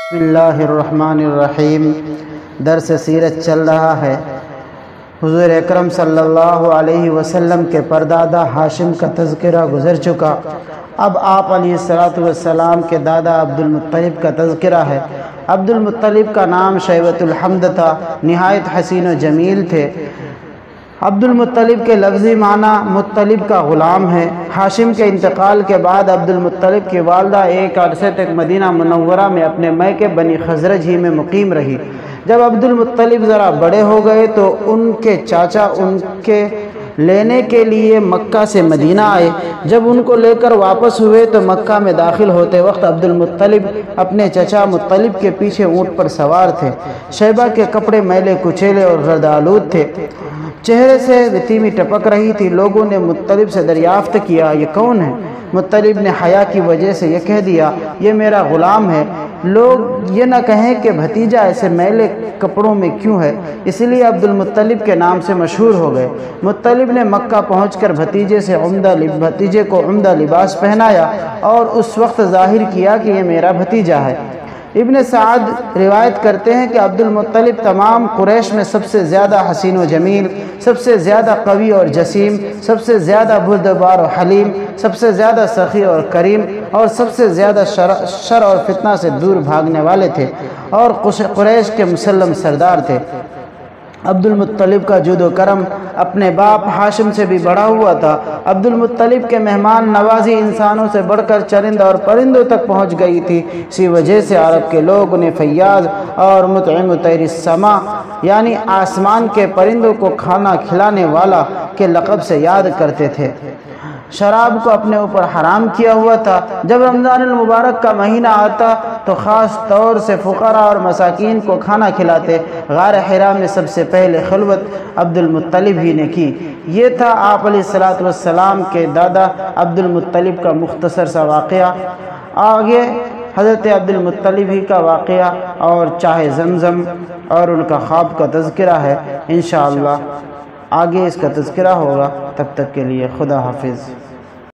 بسم اللہ الرحمن الرحیم۔ درس سیرت چل رہا ہے۔ حضور اکرم صلی اللہ علیہ وسلم کے پردادا ہاشم کا تذکرہ گزر چکا۔ اب آپ علیہ السلام کے دادا عبد المطلب کا تذکرہ ہے۔ عبد المطلب کا نام شیبۃ الحمد تھا، نہایت حسین و جمیل تھے۔ عبد المطلب کے لفظی معنی مطلب کا غلام ہے۔ ہاشم کے انتقال کے بعد عبد المطلب کی والدہ ایک عرصے تک مدینہ منورہ میں اپنے میکے بنی خزرج ہی میں مقیم رہی۔ جب عبد المطلب ذرا بڑے ہو گئے تو ان کے چاچا ان کے لینے کے لیے مکہ سے مدینہ آئے۔ جب ان کو لے کر واپس ہوئے تو مکہ میں داخل ہوتے وقت عبد المطلب اپنے چچا مطلب کے پیچھے اونٹ پر سوار تھے۔ شیبہ کے کپڑے میلے کچیلے اور گرد آلود تھے، چہرے سے وتیمی ٹپک رہی تھی۔ لوگوں نے مطلب سے دریافت کیا، یہ کون ہے؟ مطلب نے حیا کی وجہ سے یہ کہہ دیا، یہ میرا غلام ہے۔ لوگ یہ نہ کہیں کہ بھتیجا ایسے میلے کپڑوں میں کیوں ہے، اس لیے عبد المطلب کے نام سے مشہور ہو گئے۔ مطلب نے مکہ پہنچ کر بھتیجے کو عمدہ لباس پہنایا اور اس وقت ظاہر کیا کہ یہ میرا بھتیجا ہے۔ ابن سعد روایت کرتے ہیں کہ عبد المطلب تمام قریش میں سب سے زیادہ حسین و جمیل، سب سے زیادہ قوی اور جسیم، سب سے زیادہ بردبار و حلیم، سب سے زیادہ سخی اور کریم، اور سب سے زیادہ شر اور فتنہ سے دور بھاگنے والے تھے اور قریش کے مسلم سردار تھے۔ عبد المطلب کا جود و کرم اپنے باپ ہاشم سے بھی بڑھا ہوا تھا۔ عبد المطلب کے مہمان نوازی انسانوں سے بڑھ کر چرند اور پرندوں تک پہنچ گئی تھی۔ اسی وجہ سے عرب کے لوگ انہیں فیاض اور مطعم طیر السما یعنی آسمان کے پرندوں کو کھانا کھلانے والا کے لقب سے یاد کرتے تھے۔ شراب کو اپنے اوپر حرام کیا ہوا تھا۔ جب رمضان المبارک کا مہینہ آتا تو خاص طور سے فقراء اور مساکین کو کھانا کھلاتے۔ غار حرا میں سب سے پہلے خلوت عبد المطلب ہی نے کی۔ یہ تھا آپ علیہ السلام کے دادا عبد المطلب کا مختصر سا واقعہ۔ آگے حضرت عبد المطلب ہی کا واقعہ اور چاہے زمزم اور ان کا خواب کا تذکرہ ہے۔ انشاءاللہ آگے اس کا تذکرہ ہوگا۔ تب تک کے لیے خدا حافظ۔